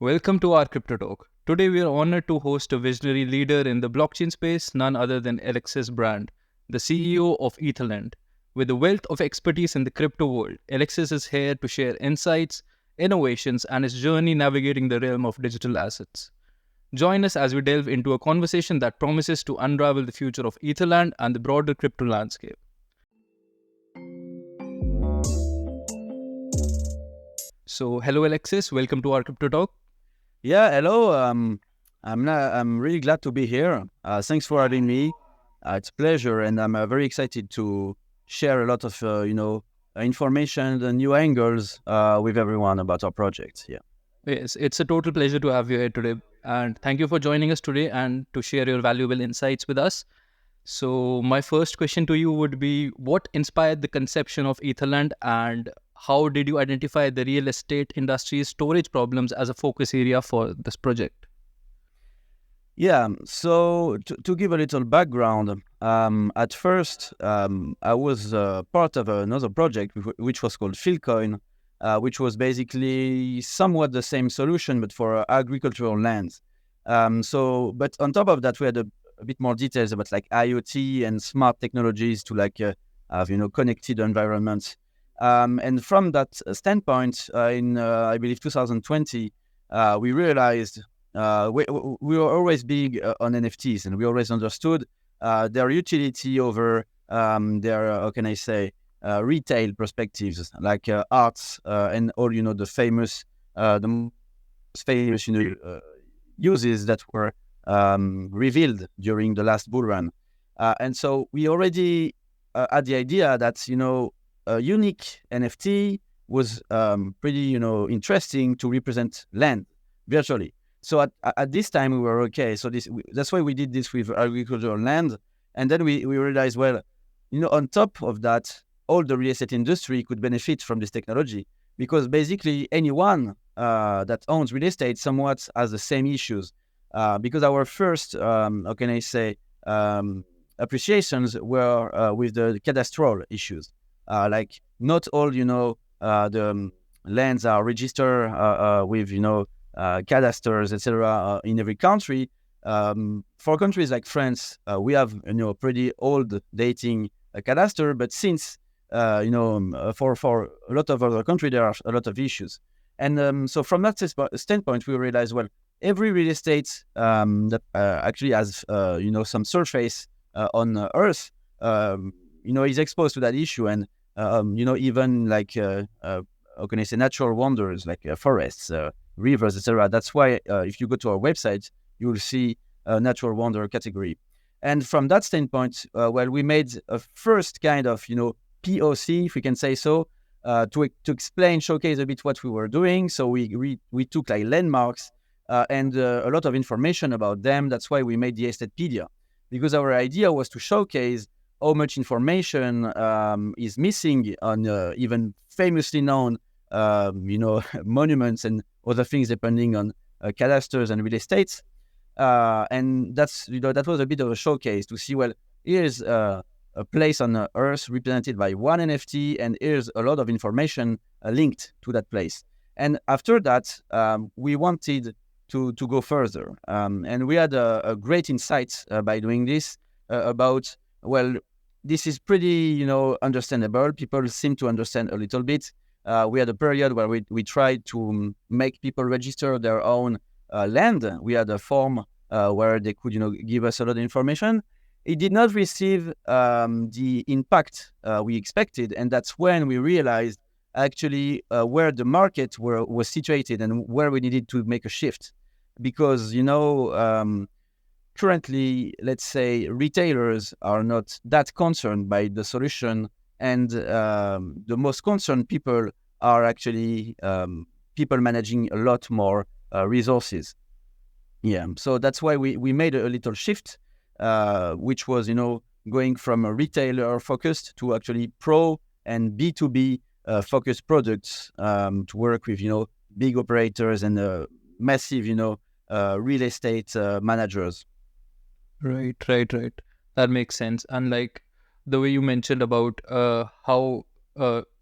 Welcome to our Crypto Talk. Today we are honored to host a visionary leader in the blockchain space, none other than Alexis Brand, the CEO of Etherland. With a wealth of expertise in the crypto world, Alexis is here to share insights, innovations, and his journey navigating the realm of digital assets. Join us as we delve into a conversation that promises to unravel the future of Etherland and the broader crypto landscape. So, hello Alexis, welcome to our Crypto Talk. Yeah, hello. I'm really glad to be here. Thanks for having me. It's a pleasure, and I'm very excited to share a lot of information and new angles with everyone about our project. Yeah. Yes, it's a total pleasure to have you here today. And thank you for joining us today and to share your valuable insights with us. So, my first question to you would be what inspired the conception of Etherland and how did you identify the real estate industry's storage problems as a focus area for this project? Yeah. So to give a little background, at first I was part of another project which was called Philcoin, which was basically somewhat the same solution but for agricultural lands. But on top of that, we had a bit more details about like IoT and smart technologies to have connected environments. And from that standpoint, in I believe 2020, we realized we were always big on NFTs, and we always understood their utility over their how can I say retail perspectives, like arts and all the most famous uses that were revealed during the last bull run. And so we already had the idea that a unique NFT was pretty interesting to represent land virtually. So at this time we were okay. So that's why we did this with agricultural land, and then we realized, well, on top of that, all the real estate industry could benefit from this technology because basically anyone that owns real estate somewhat has the same issues. Because our first, how can I say, appreciations were with the cadastral issues. Like not all, the lands are registered with, cadasters, etc. In every country. For countries like France, we have pretty old dating cadaster, but since for a lot of other countries there are a lot of issues, and so from that standpoint, we realize, well, every real estate that actually has some surface on Earth, is exposed to that issue, and even like how can I say, natural wonders like forests, rivers, etc. That's why if you go to our website, you will see a natural wonder category. And from that standpoint, well, we made a first kind of POC, if we can say so, to explain, showcase a bit what we were doing. So we took like landmarks and a lot of information about them. That's why we made the Estatepedia, because our idea was to showcase how much information is missing on even famously known monuments and other things, depending on cadasters and real estates. And that was a bit of a showcase to see, well, here's a place on Earth represented by one NFT, and here's a lot of information linked to that place. And after that, we wanted to go further, and we had a great insight by doing this about, well, this is pretty understandable. People seem to understand a little bit. We had a period where we tried to make people register their own land. We had a form where they could give us a lot of information. It did not receive the impact we expected, and that's when we realized actually where the market was situated and where we needed to make a shift. Because currently, let's say, retailers are not that concerned by the solution, and the most concerned people are actually people managing a lot more resources. Yeah, so that's why we made a little shift, which was going from a retailer focused to actually pro and B2B focused products to work with big operators and massive real estate managers. Right. That makes sense. And like the way you mentioned about how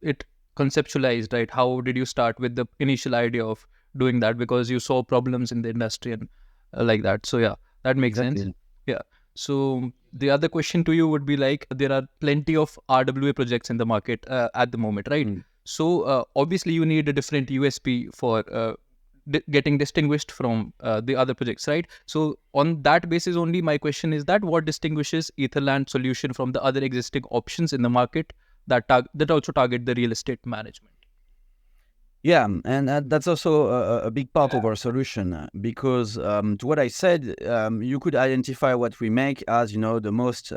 it conceptualized, right? How did you start with the initial idea of doing that because you saw problems in the industry and like that. So yeah, that makes sense. Exactly. Yeah. So the other question to you would be like, there are plenty of RWA projects in the market at the moment, right? Mm. So obviously you need a different USP for getting distinguished from the other projects, right? So on that basis only, my question is that what distinguishes Etherland solution from the other existing options in the market that also target the real estate management? Yeah, and that's also a big part of our solution because to what I said, you could identify what we make as the most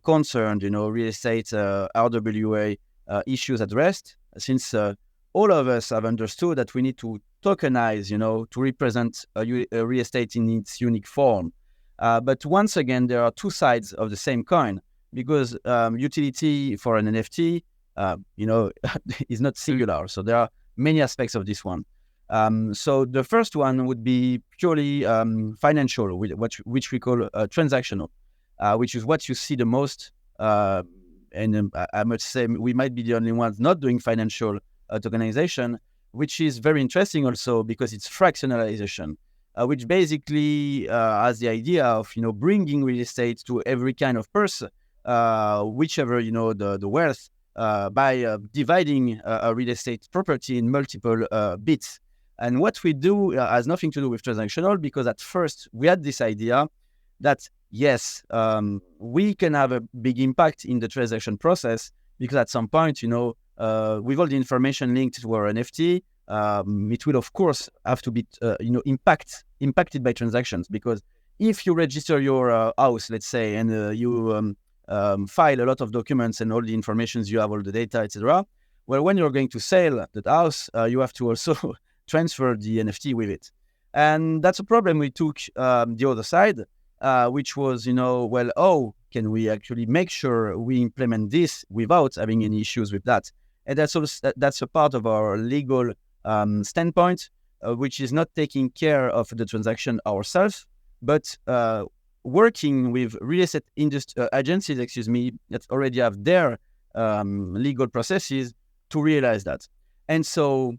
concerned real estate RWA issues addressed. Since all of us have understood that we need to tokenize, to represent a real estate in its unique form. But once again, there are two sides of the same coin because utility for an NFT, is not singular. So there are many aspects of this one. So the first one would be purely financial, which we call transactional, which is what you see the most. I must say we might be the only ones not doing financial tokenization, which is very interesting also because it's fractionalization, which basically has the idea of bringing real estate to every kind of person, whichever the wealth, by dividing a real estate property in multiple bits. And what we do has nothing to do with transactional because at first we had this idea that yes, we can have a big impact in the transaction process because at some point, with all the information linked to our NFT, it will of course have to be, impacted by transactions. Because if you register your house, let's say, and you file a lot of documents and all the informations you have, all the data, etc. Well, when you're going to sell that house, you have to also transfer the NFT with it. And that's a problem we took the other side, which was, can we actually make sure we implement this without having any issues with that? And that's a part of our legal standpoint, which is not taking care of the transaction ourselves, but working with real estate agencies, that already have their legal processes to realize that. And so,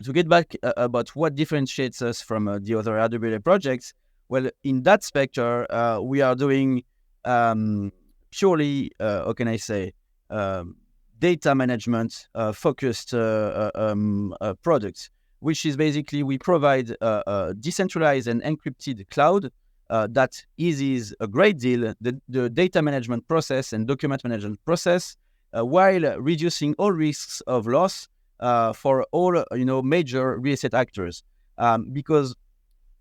to get back about what differentiates us from the other RWA projects, well, in that spectrum, we are doing purely, data management focused products, which is basically we provide a decentralized and encrypted cloud that eases a great deal the data management process and document management process, while reducing all risks of loss for all major real estate actors. Because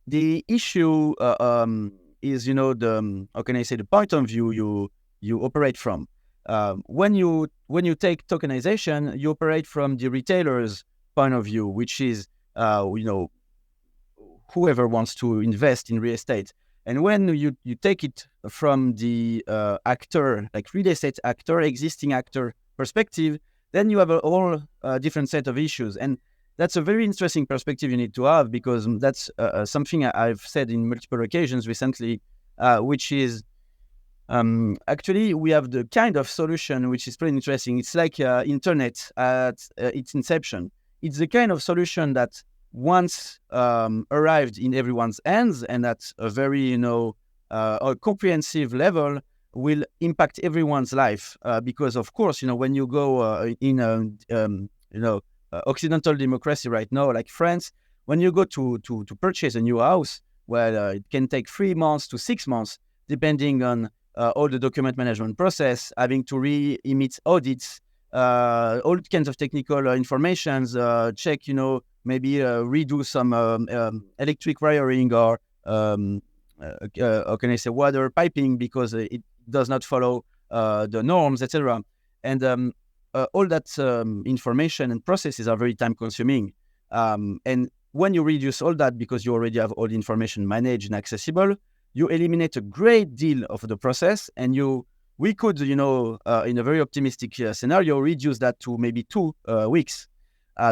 the issue is the point of view you operate from. When you take tokenization, you operate from the retailer's point of view, which is whoever wants to invest in real estate. And when you take it from the actor, like real estate actor, existing actor perspective, then you have a whole different set of issues. And that's a very interesting perspective you need to have, because that's something I've said in multiple occasions recently, which is actually we have the kind of solution which is pretty interesting. It's like internet at its inception. It's the kind of solution that once arrived in everyone's hands and at a very a comprehensive level will impact everyone's life, because of course when you go in occidental democracy right now, like France, when you go to purchase a new house, well, it can take 3 months to 6 months depending on all the document management process, having to re-emit audits, all kinds of technical informations, check, maybe redo some electric wiring or water piping because it does not follow the norms, etc. And all that information and processes are very time consuming. And when you reduce all that, because you already have all the information managed and accessible, you eliminate a great deal of the process, and we could, in a very optimistic scenario, reduce that to maybe 2 weeks.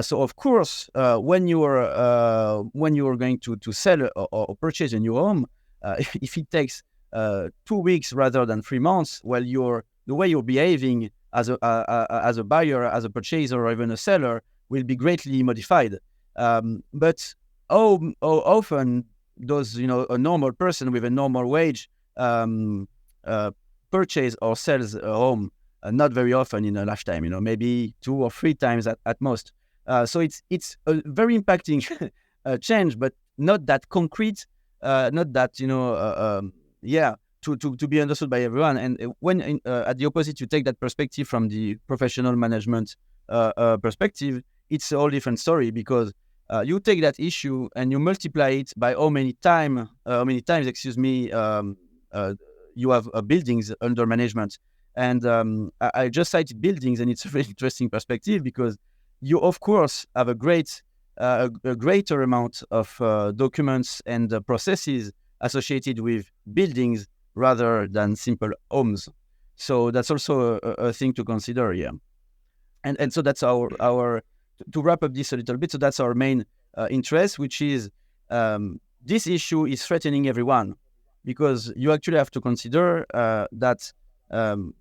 So of course, when you are going to sell or purchase a new home, if it takes 2 weeks rather than 3 months, well, the way you're behaving as a buyer, as a purchaser, or even a seller will be greatly modified. But how often does a normal person with a normal wage uh, purchase or sells a home? Not very often in a lifetime. Maybe 2 or 3 times at most. So it's a very impacting change, but not that concrete, not that to be understood by everyone. And when at the opposite, you take that perspective from the professional management perspective, it's a whole different story, because you take that issue and you multiply it by how many times, you have buildings under management. And I just cited buildings, and it's a very interesting perspective, because you, of course, have a greater amount of documents and processes associated with buildings rather than simple homes. So that's also a thing to consider, yeah. And so that's our to wrap up this a little bit. So that's our main interest, which is this issue is threatening everyone, because you actually have to consider that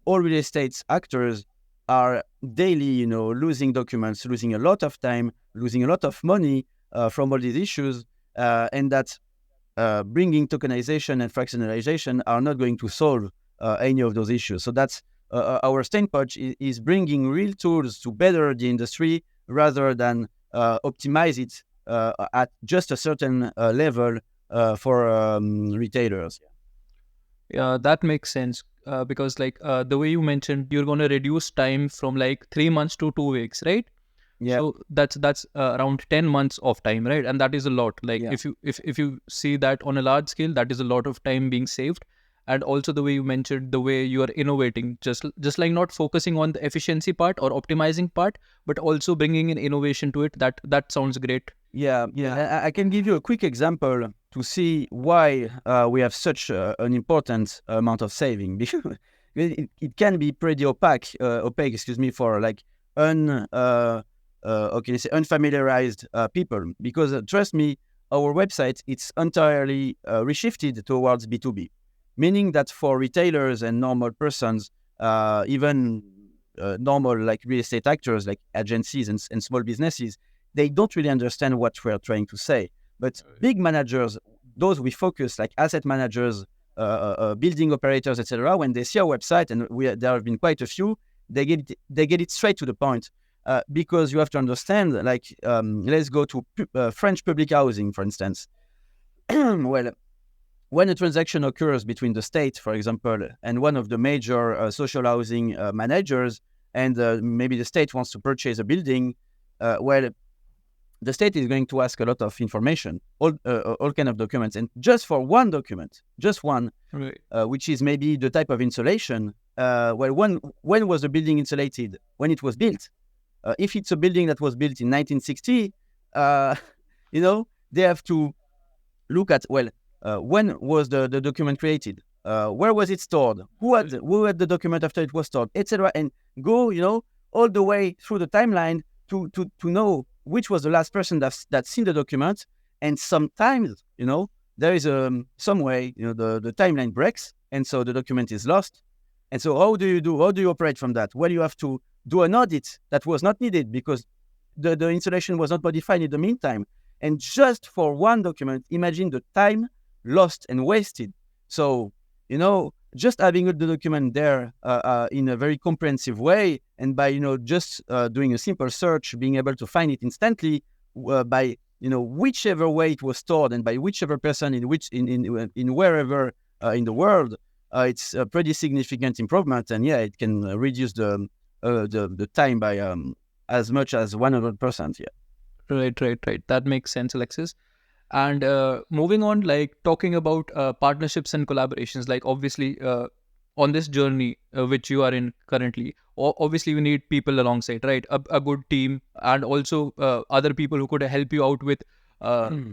all real estate actors are daily, losing documents, losing a lot of time, losing a lot of money from all these issues, and that bringing tokenization and fractionalization are not going to solve any of those issues. So that's our standpoint is bringing real tools to better the industry rather than optimize it at just a certain level for retailers. Yeah, that makes sense. Because the way you mentioned, you're going to reduce time from like 3 months to 2 weeks, right? Yeah. So that's around 10 months of time, right? And that is a lot. Like Yeah. if you see that on a large scale, that is a lot of time being saved. And also the way you mentioned, the way you are innovating, just like not focusing on the efficiency part or optimizing part, but also bringing in innovation to it. That sounds great. Yeah. I can give you a quick example to see why we have such an important amount of saving. Because it can be pretty opaque, for like unfamiliarized people. Because trust me, our website, it's entirely reshifted towards B2B, meaning that for retailers and normal persons, even normal like real estate actors, like agencies and small businesses, they don't really understand what we're trying to say. But big managers, those we focus, like asset managers, building operators, etc., when they see our website, and there have been quite a few, they get it straight to the point. Because you have to understand, like, let's go to French public housing, for instance. Well, when a transaction occurs between the state, for example, and one of the major social housing managers, and maybe the state wants to purchase a building, well, the state is going to ask a lot of information, all kind of documents, and just for one document, just one, Right. Which is maybe the type of insulation. When was the building insulated? When it was built. If it's a building that was built in 1960, they have to look at, when was the document created? Where was it stored? Who had the document after it was stored, etc. And go, all the way through the timeline to know which was the last person that's seen the document. And sometimes, there is some way, the timeline breaks, and so the document is lost. And so how do you operate from that? Well, you have to do an audit that was not needed because the installation was not modified in the meantime. And just for one document, imagine the time lost and wasted. So, just having the document there in a very comprehensive way, and by, just doing a simple search, being able to find it instantly by, whichever way it was stored and by whichever person in wherever in the world, it's a pretty significant improvement. And yeah, it can reduce the time by as much as 100%. Yeah. Right. That makes sense, Alexis. And moving on, like talking about partnerships and collaborations, like obviously on this journey which you are in currently, obviously you need people alongside, right? A good team, and also other people who could help you out with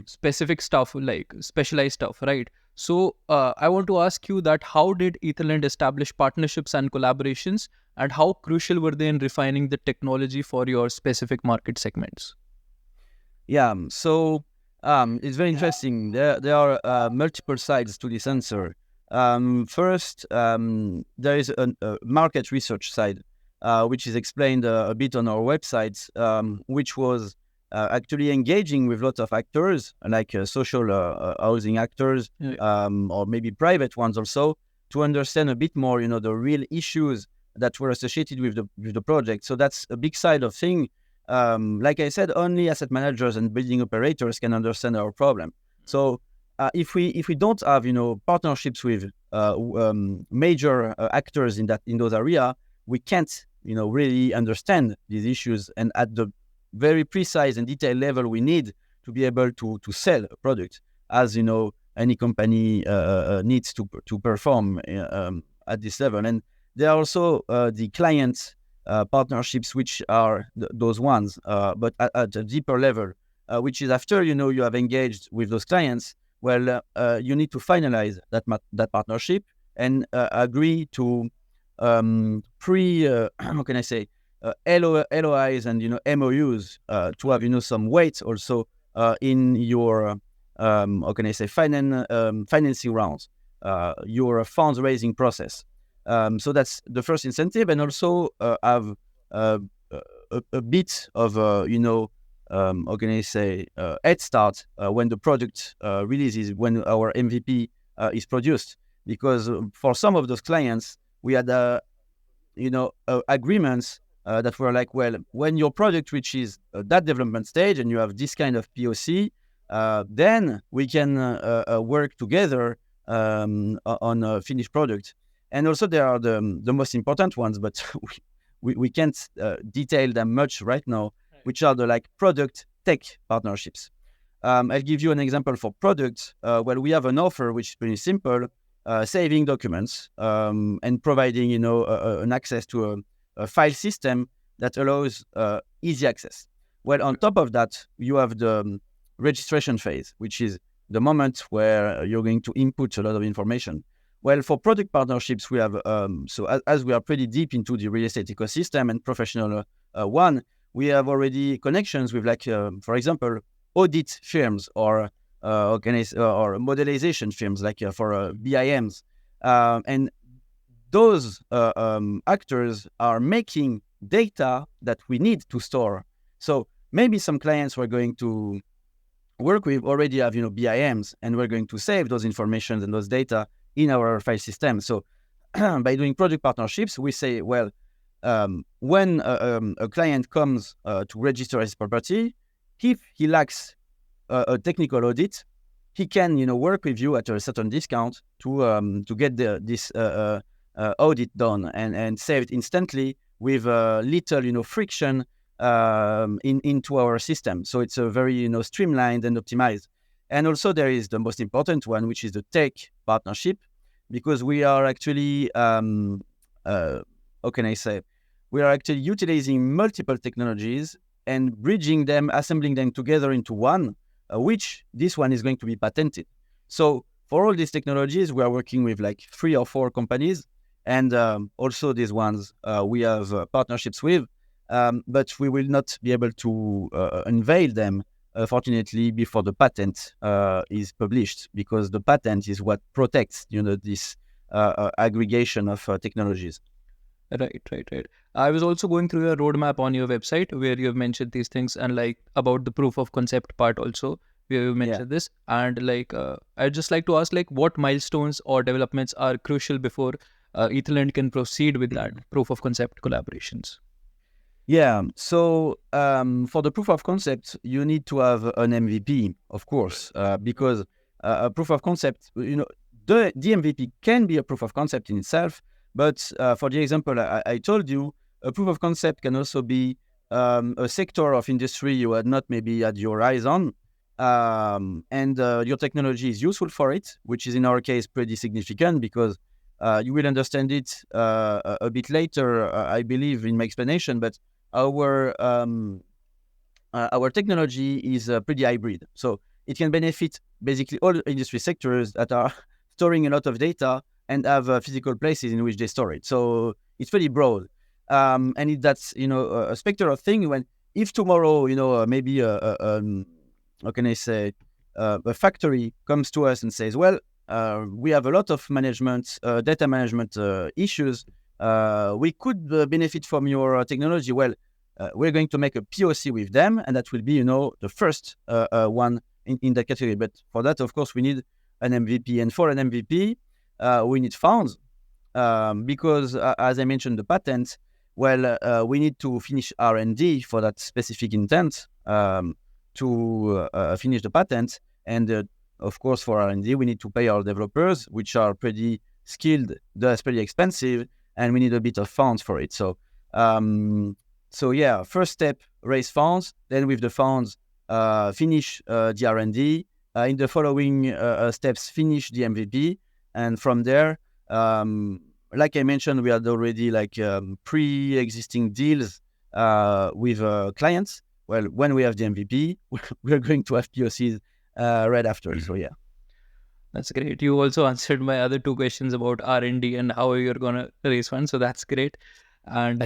specific stuff, like specialized stuff, right? So I want to ask you that how did Etherland establish partnerships and collaborations, and how crucial were they in refining the technology for your specific market segments? Yeah. So it's very interesting. There are multiple sides to this answer. First, there is a market research side, which is explained a bit on our website, which was actually engaging with lots of actors, like social housing actors, or maybe private ones also, to understand a bit more, the real issues that were associated with the project. So that's a big side of thing. Like I said, only asset managers and building operators can understand our problem. So if we don't have partnerships with major actors in those areas, we can't really understand these issues, and at the very precise and detailed level we need to be able to sell a product, as any company needs to perform at this level. And there are also the client partnerships, which are those ones, but at a deeper level, which is after you have engaged with those clients. Well, you need to finalize that partnership and agree to how can I say, LOIs and MOUs to have some weight also in your how can I say, financing rounds, your fundraising process. So that's the first incentive, and also have a bit of how can I say, head start when the product releases, when our MVP is produced, because for some of those clients we had agreements that were like, well, when your product reaches that development stage and you have this kind of POC, then we can work together on a finished product. And also there are the most important ones, but we can't detail them much right now, which are the product tech partnerships. I'll give you an example for products. Well, we have an offer which is pretty simple, saving documents and providing an access to a file system that allows easy access. Well, on top of that, you have the registration phase, which is the moment where you're going to input a lot of information. Well, for product partnerships, we have, as we are pretty deep into the real estate ecosystem and professional one, we have already connections with, for example, audit firms or modelization firms, for BIMs. And those actors are making data that we need to store. So maybe some clients we're going to work with already have BIMs, and we're going to save those information and those data in our file system. So by doing project partnerships, we say, well, when a client comes to register his property, if he lacks a technical audit, he can work with you at a certain discount to get this audit done and saved instantly with little friction into our system. So it's a very streamlined and optimized. And also there is the most important one, which is the tech partnership, because we are actually how can I say, we are actually utilizing multiple technologies and bridging them, assembling them together into one, which this one is going to be patented. So for all these technologies, we are working with 3 or 4 companies, and also these ones we have partnerships with, but we will not be able to unveil them, fortunately, before the patent is published, because the patent is what protects this aggregation of technologies. Right. I was also going through your roadmap on your website where you have mentioned these things, and about the proof of concept part also, where you mentioned this. And I'd just like to ask, what milestones or developments are crucial before Etherland can proceed with that proof of concept collaborations? Yeah, so for the proof of concept, you need to have an MVP, of course, because a proof of concept, the MVP can be a proof of concept in itself, but for the example I told you, a proof of concept can also be a sector of industry you had not maybe had your eyes on, and your technology is useful for it, which is in our case pretty significant, because you will understand it a bit later, I believe, in my explanation, but our technology is pretty hybrid. So it can benefit basically all industry sectors that are storing a lot of data and have physical places in which they store it. So it's pretty broad. And that's, a spectral of thing. If tomorrow, maybe how can I say, a factory comes to us and says, well, we have a lot of data management issues. We could benefit from your technology. Well, we're going to make a POC with them, and that will be, the first one in the category. But for that, of course, we need an MVP, and for an MVP, we need funds because, as I mentioned, the patent. Well, we need to finish R&D for that specific intent to finish the patent, and of course, for R&D, we need to pay our developers, which are pretty skilled. That's pretty expensive, and we need a bit of funds for it. So yeah, first step, raise funds. Then with the funds, finish the R&D. In the following steps, finish the MVP, and from there, like I mentioned, we had already pre-existing deals with clients. Well, when we have the MVP, we're going to have POCs right after. So yeah. That's great. You also answered my other two questions about R&D and how you're gonna raise funds. So that's great. And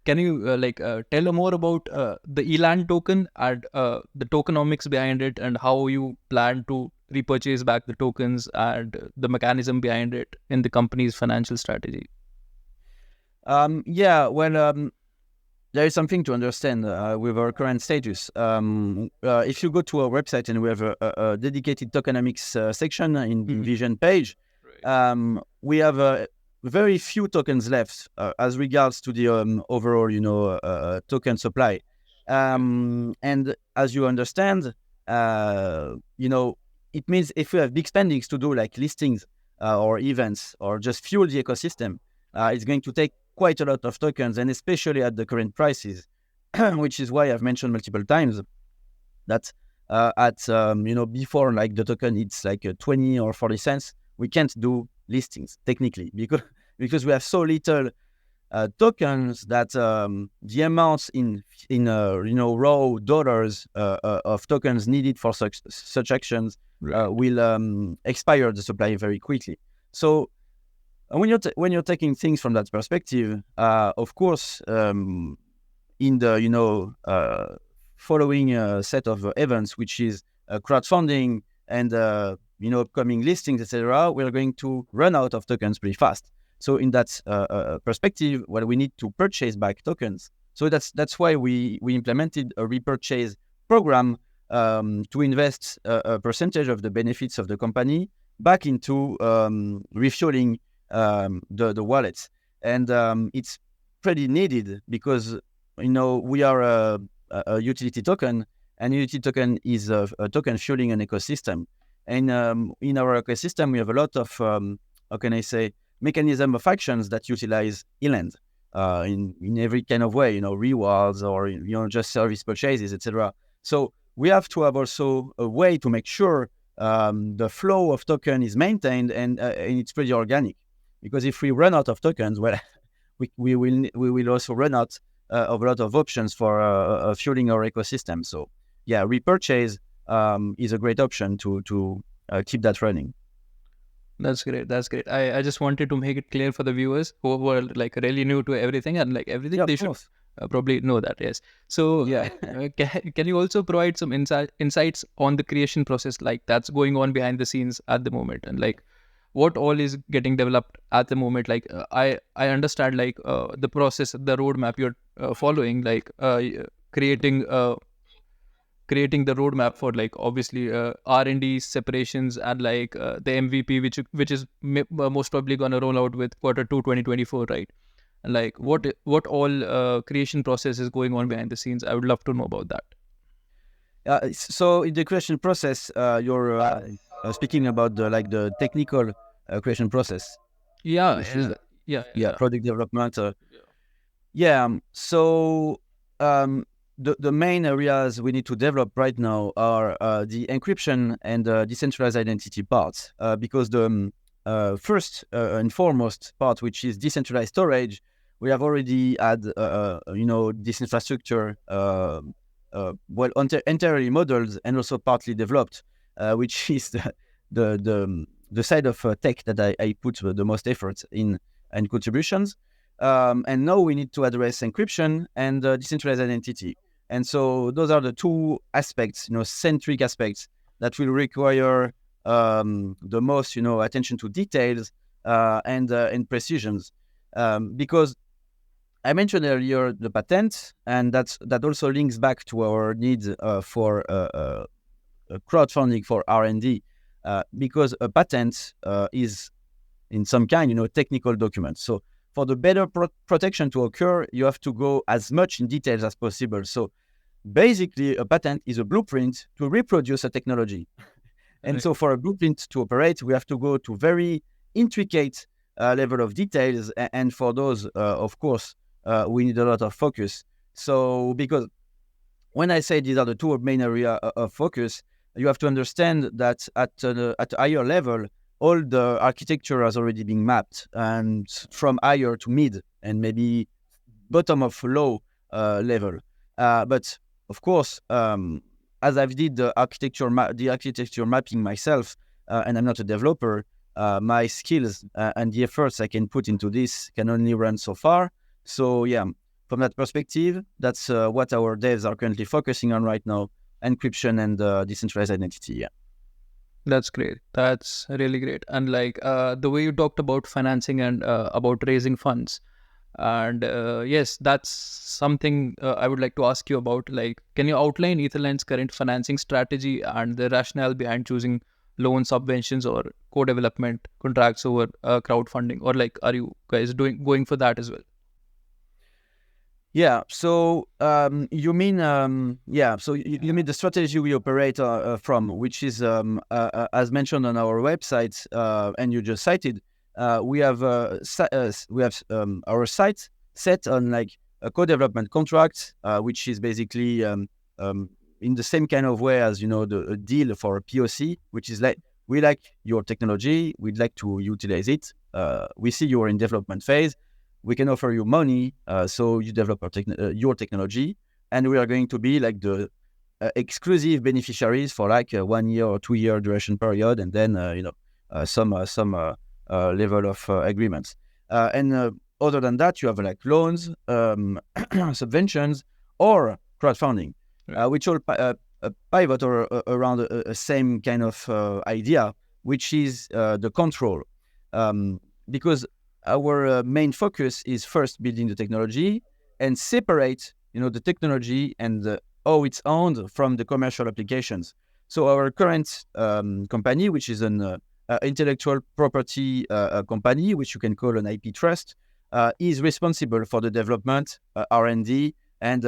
can you tell more about the ELAND token and the tokenomics behind it, and how you plan to repurchase back the tokens, and the mechanism behind it in the company's financial strategy? There is something to understand with our current status. If you go to our website, and we have a dedicated tokenomics section in the Vision page, we have very few tokens left as regards to the overall, token supply. And as you understand, it means if we have big spendings to do, like listings or events, or just fuel the ecosystem, it's going to take quite a lot of tokens, and especially at the current prices, which is why I've mentioned multiple times that before, like, the token, it's like 20 or 40 cents, we can't do listings technically, because we have so little tokens that the amounts in raw dollars of tokens needed for such actions will expire the supply very quickly. So when you're taking things from that perspective, of course, in the following set of events, which is crowdfunding and upcoming listings, etc., we're going to run out of tokens pretty fast. So in that perspective, well, we need to purchase back tokens. So that's why we implemented a repurchase program to invest a percentage of the benefits of the company back into refueling the wallets. And it's pretty needed because, we are a utility token, and utility token is a token fueling an ecosystem. And in our ecosystem, we have a lot of, mechanism of actions that utilize ELAND in every kind of way, rewards or, just service purchases, etc. So we have to have also a way to make sure the flow of token is maintained, and it's pretty organic. Because if we run out of tokens, well, we will also run out of a lot of options for fueling our ecosystem. So yeah, repurchase is a great option to keep that running. That's great. That's great. I just wanted to make it clear for the viewers who are really new to everything, and everything, they should probably know that. Yes. So yeah, can you also provide some insights on the creation process, that's going on behind the scenes at the moment, and what all is getting developed at the moment? I understand the process, the roadmap you're following, creating the roadmap for obviously R&D separations, and the MVP, which is most probably going to roll out with Q2 2024, right? And what all creation process is going on behind the scenes? I would love to know about that. So in the creation process, you're speaking about the technical creation process. Yeah. Product development. So the main areas we need to develop right now are the encryption and decentralized identity parts, because the first and foremost part, which is decentralized storage, we have already had this infrastructure entirely modeled and also partly developed, which is the side of tech that I put the most effort in and contributions. And now we need to address encryption and decentralized identity. And so those are the two aspects, centric aspects that will require the most, attention to details and precisions. Because I mentioned earlier the patent, and that also links back to our need for crowdfunding for R&D, because a patent is in some kind, technical document. So for the better protection to occur, you have to go as much in details as possible. So basically, a patent is a blueprint to reproduce a technology. And so for a blueprint to operate, we have to go to very intricate level of details. And for those, of course, we need a lot of focus. So because when I say these are the two main areas of focus, you have to understand that at a higher level, all the architecture has already been mapped, and from higher to mid and maybe bottom of low level. But of course, as I've did the architecture mapping myself, and I'm not a developer, my skills and the efforts I can put into this can only run so far. So yeah, from that perspective, that's what our devs are currently focusing on right now: encryption and decentralized identity. Yeah. That's great. That's really great. And like the way you talked about financing and about raising funds, and yes, that's something I would like to ask you about. Like, can you outline Etherland's current financing strategy and the rationale behind choosing loan subventions or co-development contracts over crowdfunding, or like, are you guys going for that as well? Yeah. So you mean So you mean the strategy we operate from, which is as mentioned on our website, and you just cited. We have our site set on like a co-development contract, which is basically in the same kind of way as the deal for a POC, which is like, we like your technology, we'd like to utilize it. We see you're in development phase. We can offer you money, so you develop your technology, and we are going to be like the exclusive beneficiaries for like a 1 year or 2 year duration period, and then some level of agreements. And other than that, you have like loans, subventions, or crowdfunding, which all pivot or around a same kind of idea, which is the control, because our main focus is first building the technology and separate, the technology and how it's owned from the commercial applications. So our current company, which is an intellectual property company, which you can call an IP trust, is responsible for the development, R&D, and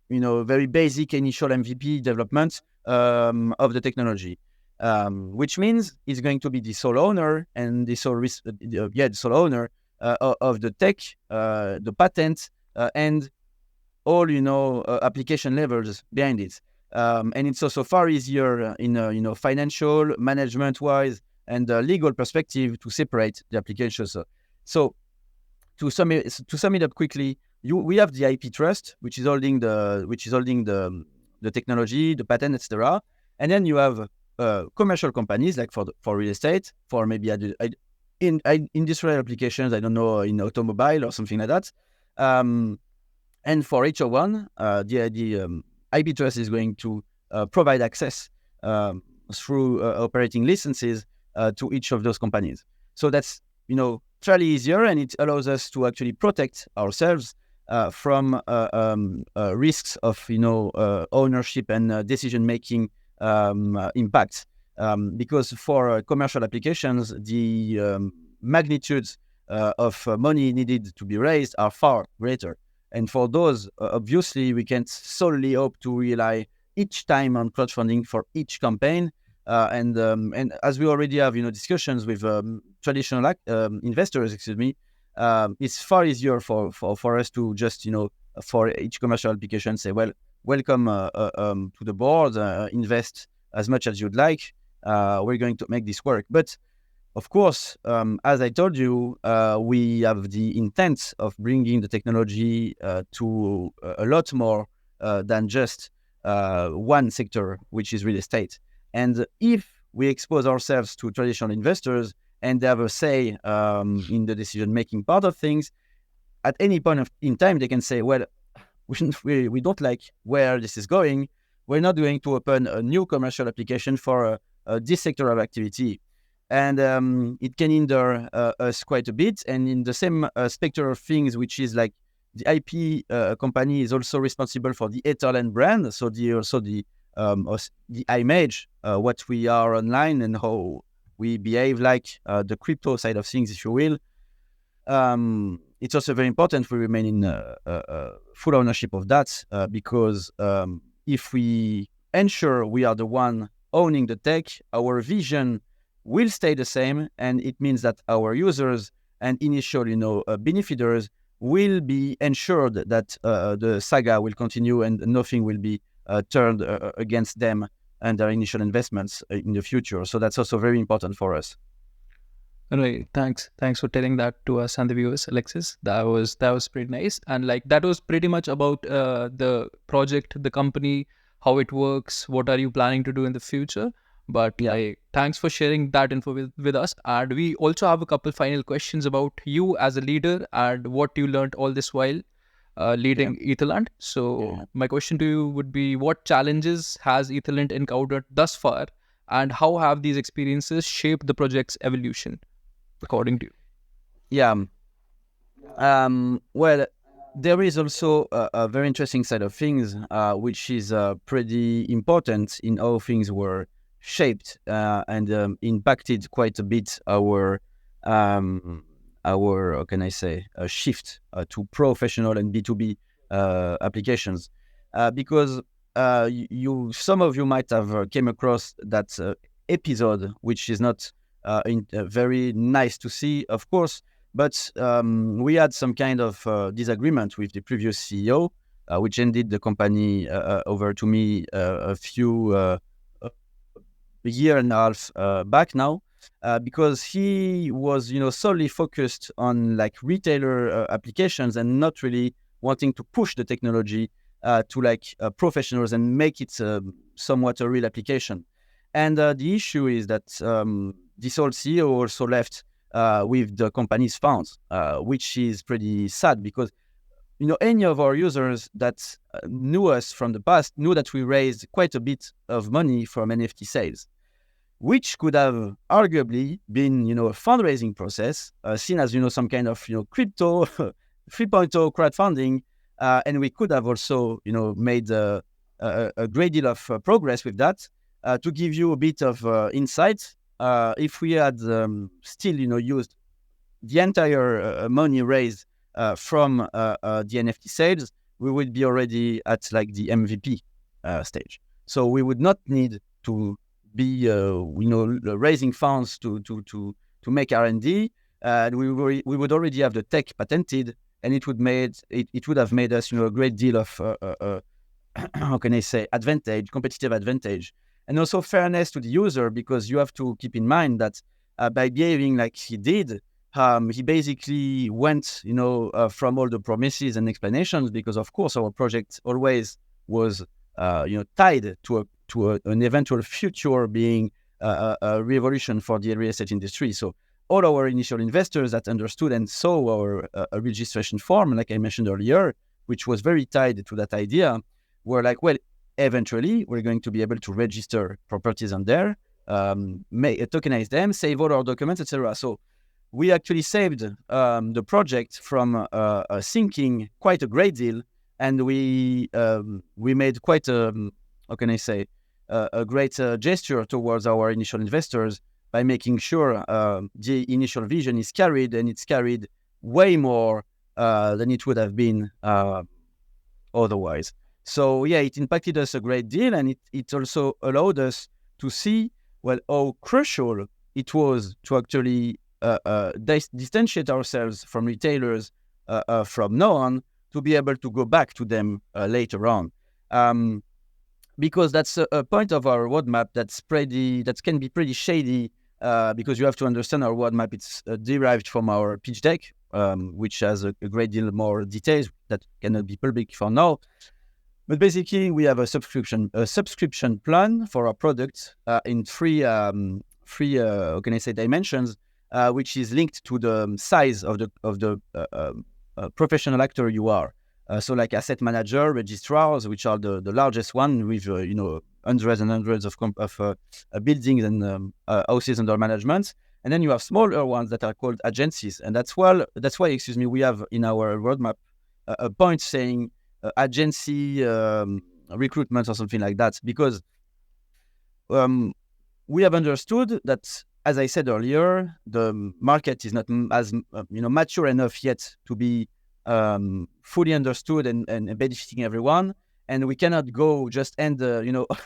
very basic initial MVP development of the technology. Which means he's going to be the sole owner and the sole owner of the tech, the patent, and all application levels behind it. And it's also far easier in financial, management wise, and legal perspective to separate the applications. So to sum it up quickly, we have the IP trust, which is holding the technology, the patent, etc. And then you have commercial companies like for real estate, for maybe in industrial applications, I don't know, in automobile or something like that. And for each one, the IP trust is going to provide access through operating licenses to each of those companies. So that's fairly easier, and it allows us to actually protect ourselves from risks of ownership and decision making impacts. Because for commercial applications, the magnitudes of money needed to be raised are far greater. And for those, obviously, we can't solely hope to rely each time on crowdfunding for each campaign. And as we already have, discussions with traditional investors, it's far easier for us to just, for each commercial application, say, well, welcome to the board, invest as much as you'd like. We're going to make this work. But of course, as I told you, we have the intent of bringing the technology to a lot more than just one sector, which is real estate. And if we expose ourselves to traditional investors and they have a say in the decision-making part of things, at any point in time, they can say, well, we don't like where this is going. We're not going to open a new commercial application for this sector of activity. And it can hinder us quite a bit. And in the same spectrum of things, which is like the IP company is also responsible for the Etherland brand, so the image, what we are online and how we behave, like the crypto side of things, if you will. It's also very important we remain in full ownership of that, because if we ensure we are the one owning the tech, our vision will stay the same, and it means that our users and initial, benefiters will be ensured that the saga will continue and nothing will be turned against them and their initial investments in the future. So that's also very important for us. Right. Thanks for telling that to us and the viewers, Alexis. That was pretty nice. And like that was pretty much about the project, the company, how it works, what are you planning to do in the future. But like thanks for sharing that info with us. And we also have a couple final questions about you as a leader and what you learned all this while leading Etherland. So my question to you would be, what challenges has Etherland encountered thus far, and how have these experiences shaped the project's evolution, according to you? Yeah. Well, there is also a very interesting side of things, which is pretty important in how things were shaped and impacted quite a bit our how can I say, a shift to professional and B2B applications, because some of you might have came across that episode, which is not very nice to see, of course. But we had some kind of disagreement with the previous CEO, which ended the company over to me a year and a half back now, because he was, solely focused on like retailer applications and not really wanting to push the technology to like professionals and make it somewhat a real application. And the issue is that this old CEO also left with the company's funds, which is pretty sad, because any of our users that knew us from the past knew that we raised quite a bit of money from NFT sales, which could have arguably been a fundraising process seen as some kind of crypto 3.0 crowdfunding, and we could have also made a great deal of progress with that. To give you a bit of insight, if we had still used the entire money raised from the NFT sales, we would be already at like the MVP stage. So we would not need to be raising funds to make R&D. We would already have the tech patented, and it would have made us a great deal of how can I say, competitive advantage. And also fairness to the user, because you have to keep in mind that by behaving like he did, he basically went, from all the promises and explanations, because of course our project always was, tied to an eventual future being a revolution for the real estate industry. So all our initial investors that understood and saw our registration form, like I mentioned earlier, which was very tied to that idea, were like, well, eventually we're going to be able to register properties on there, tokenize them, save all our documents, etc. So we actually saved the project from sinking quite a great deal, and we made quite how can I say, a great gesture towards our initial investors by making sure the initial vision is carried, and it's carried way more than it would have been otherwise. So yeah, it impacted us a great deal, and it also allowed us to see, well, how crucial it was to actually distantiate ourselves from retailers from now on, to be able to go back to them later on. Because that's a point of our roadmap that can be pretty shady, because you have to understand our roadmap. It's derived from our pitch deck, which has a great deal more details that cannot be public for now. But basically, we have a subscription plan for our product in three how can I say, dimensions, which is linked to the size of the professional actor you are. So like asset manager, registrars, which are the largest one with hundreds and hundreds of buildings and houses under management. And then you have smaller ones that are called agencies, and that's why we have in our roadmap a point saying agency recruitment or something like that, because we have understood that, as I said earlier, the market is not as mature enough yet to be fully understood and benefiting everyone. And we cannot go just end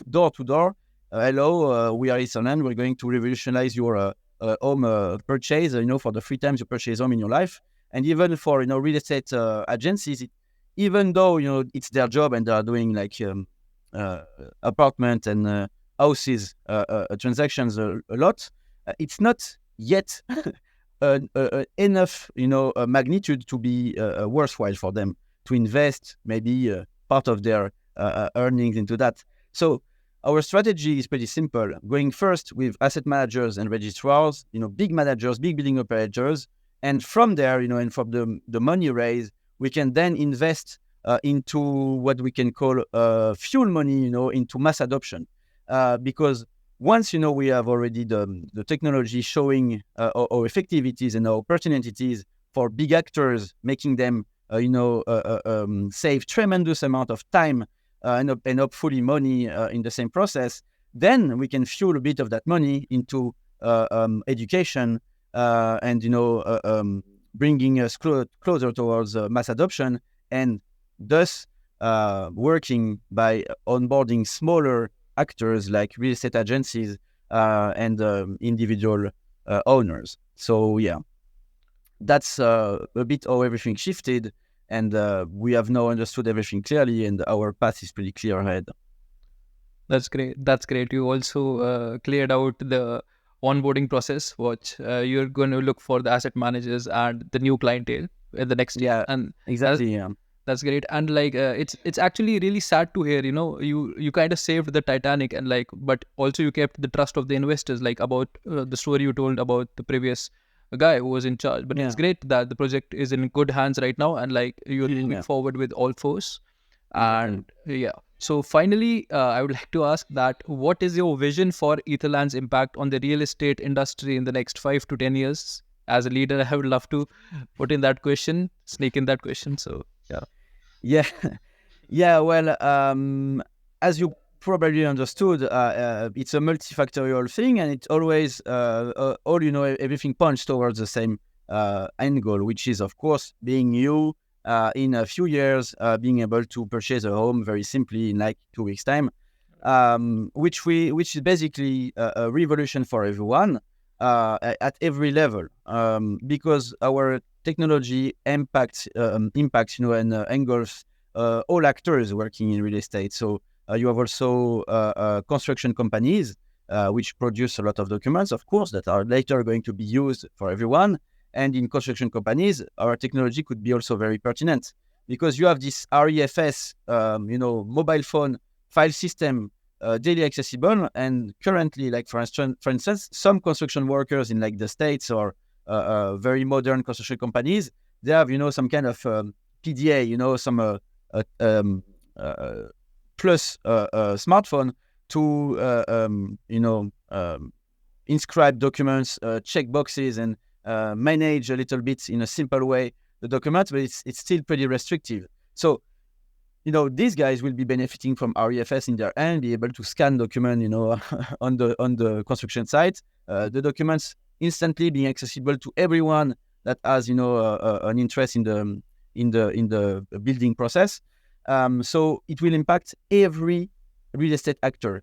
door to door. Hello, we are Etherland. We're going to revolutionize your home purchase. For the 3 times you purchase home in your life, and even for real estate agencies, even though it's their job and they are doing like apartment and houses transactions a lot, it's not yet enough magnitude to be worthwhile for them to invest maybe part of their earnings into that. So our strategy is pretty simple: going first with asset managers and registrars, big managers, big building operators, and from there, and from the money raised, we can then invest into what we can call fuel money, into mass adoption. Because once we have already the technology showing how effective it is and how pertinent it is for big actors, making them save tremendous amount of time and hopefully money in the same process, then we can fuel a bit of that money into education and bringing us closer towards mass adoption, and thus working by onboarding smaller actors like real estate agencies and individual owners. So yeah, that's a bit how everything shifted, and we have now understood everything clearly, and our path is pretty clear ahead. That's great. That's great. You also cleared out the onboarding process, which you're going to look for the asset managers and the new clientele in the next year. Yeah, And exactly. Yeah. that's great. And like it's actually really sad to hear, you kind of saved the Titanic, and like, but also you kept the trust of the investors, like about the story you told about the previous guy who was in charge. But it's great that the project is in good hands right now, and like you're moving forward with all force. And yeah, so finally, I would like to ask that what is your vision for Etherland's impact on the real estate industry in the next 5 to 10 years? As a leader, I would love to put in that question, sneak in that question. So yeah. Yeah, yeah. Well, as you probably understood, it's a multifactorial thing, and it's always everything points towards the same end goal, which is, of course, being you in a few years, being able to purchase a home very simply in like 2 weeks' time, which is basically a revolution for everyone at every level, because our technology impacts and engulfs all actors working in real estate. So you have also construction companies which produce a lot of documents, of course, that are later going to be used for everyone. And in construction companies, our technology could be also very pertinent, because you have this REFS, mobile phone file system, daily accessible. And currently, like for instance, some construction workers in like the States or very modern construction companies, they have some kind of PDA, some plus smartphone to inscribe documents, check boxes, and manage a little bit in a simple way the documents, but it's still pretty restrictive. So these guys will be benefiting from REFS in their end, be able to scan document, on the construction site, the documents instantly being accessible to everyone that has, an interest in the building process. So it will impact every real estate actor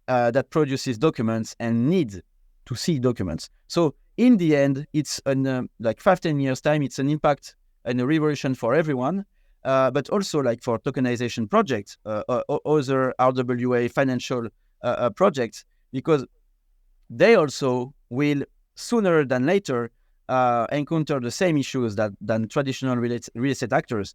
that produces documents and needs to see documents. So in the end, it's like 5-10 years time, it's an impact and a revolution for everyone. But also like for tokenization projects, other RWA financial projects, because they also will sooner than later encounter the same issues than traditional real estate actors,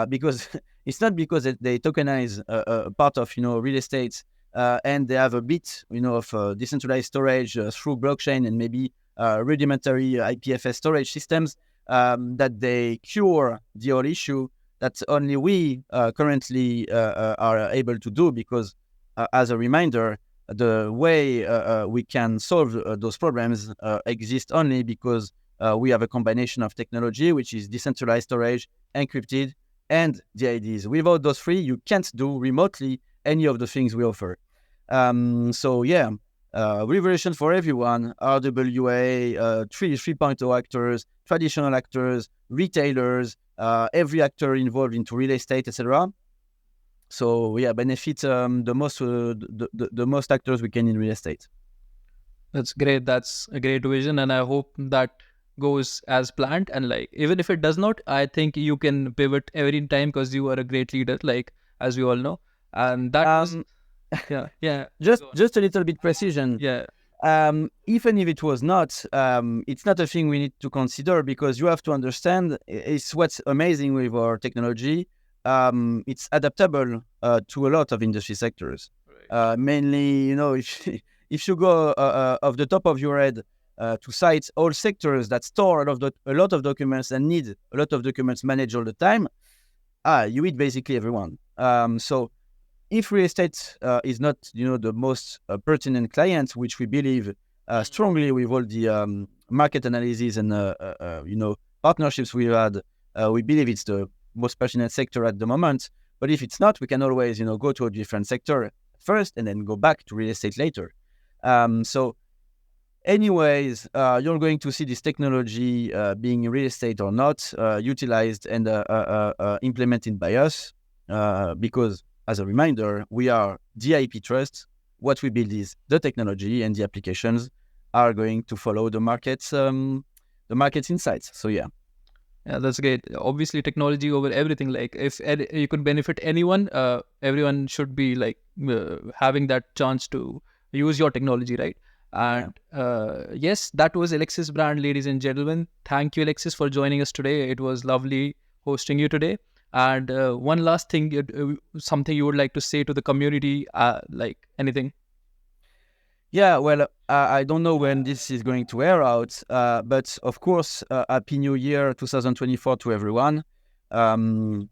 because it's not because they tokenize a part of real estate and they have a bit of decentralized storage through blockchain and maybe rudimentary IPFS storage systems that they cure the whole issue. That only we currently are able to do, because as a reminder, the way we can solve those problems exist only because we have a combination of technology, which is decentralized storage, encrypted, and the IDs. Without those three, you can't do remotely any of the things we offer. Revolution for everyone, RWA, 3.0 actors, traditional actors, retailers, every actor involved into real estate, etc. So benefit the most actors we can in real estate. That's great. That's a great vision, and I hope that goes as planned. And like, even if it does not, I think you can pivot every time because you are a great leader, like as we all know. And that was, yeah. Just a little bit precision. Yeah. Even if it was not, it's not a thing we need to consider, because you have to understand, it's what's amazing with our technology. It's adaptable to a lot of industry sectors. Right. Mainly, if you go off the top of your head to cite all sectors that store a lot of documents and need a lot of documents managed all the time, you eat basically everyone. So if real estate is not, the most pertinent client, which we believe strongly with all the market analysis and partnerships we had, we believe it's the most pertinent sector at the moment. But if it's not, we can always, go to a different sector first and then go back to real estate later. Anyways, you're going to see this technology being in real estate or not utilized and implemented by us because, as a reminder, we are the IP trust. What we build is the technology, and the applications are going to follow the market's insights. So yeah, that's great. Obviously, technology over everything. Like, if you could benefit anyone, everyone should be like having that chance to use your technology, right? And yes, that was Alexis Brand, ladies and gentlemen. Thank you, Alexis, for joining us today. It was lovely hosting you today. And one last thing, something you would like to say to the community, like anything? Yeah, well, I don't know when this is going to air out, but of course, Happy New Year 2024 to everyone. All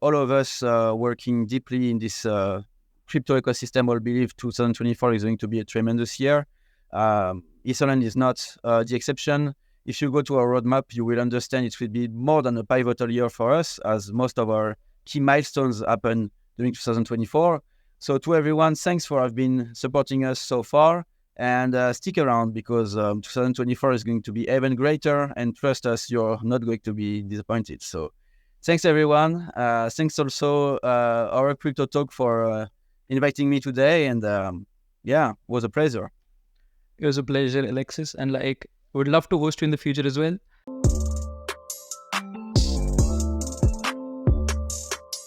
of us working deeply in this crypto ecosystem all believe 2024 is going to be a tremendous year. Etherland is not the exception. If you go to our roadmap, you will understand it will be more than a pivotal year for us, as most of our key milestones happen during 2024. So to everyone, thanks for have been supporting us so far, and stick around, because 2024 is going to be even greater, and trust us, you're not going to be disappointed. So thanks everyone. Thanks also our Crypto Talk for inviting me today, and it was a pleasure. It was a pleasure, Alexis, and like would love to host you in the future as well.